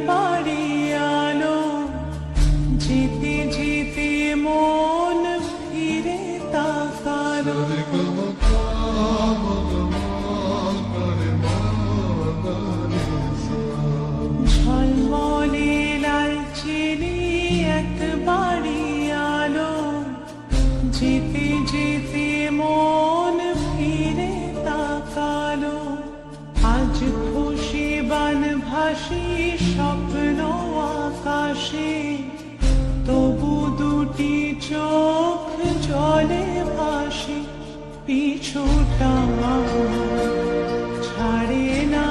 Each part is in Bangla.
বাড়ি আলো, যেতে যেতে মন ফিরে তাকালো। ঝলমলে লালচেনে এক বাড়ি আলো, যেতে যেতে মন ফিরে তাকালো। আজ খুশি বানভাসি স্বপ্ন আকাশে, তবু দুটি চোখ জলে ভাসে। পিছুটা ছাড়ে না,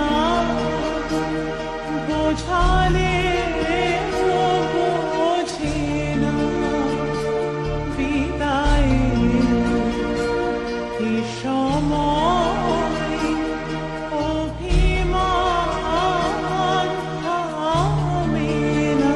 বোঝালে বোঝে না। বিদায়ে সময় অভিমান থামে না।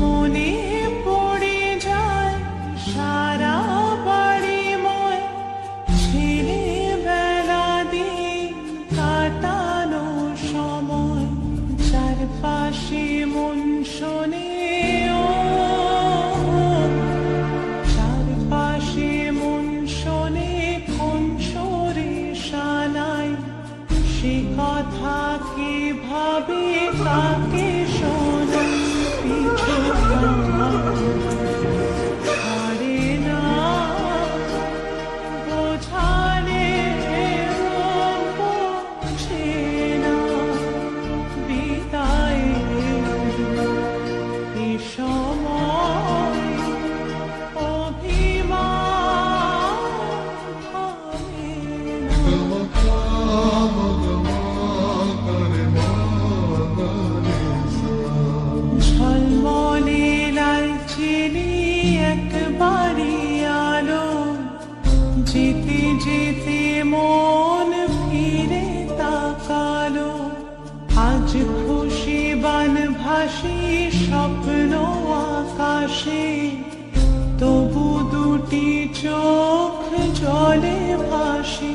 মনে পড়ে যায় সারা বাড়িময় ছেলেবেলা দিন কাটানো সময়। চারপাশে মন শোনে ও, চারপাশে মন শোনে কোন সরে শানাই। সে কথা কি ভাবে কাকে শোনাই। ছাড়ে না, বোঝালে বোঝে না। বিদায়ে সময় অভিমান থামে না। ঝলমলে লালচেনে এক বাড়ি আলো, যেতে যেতে মন ফিরে তাকালো। আজ খুশি বানভাসি স্বপ্ন আকাশে, তবু দুটি চোখ জলে ভাসে।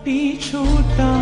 পিছুটা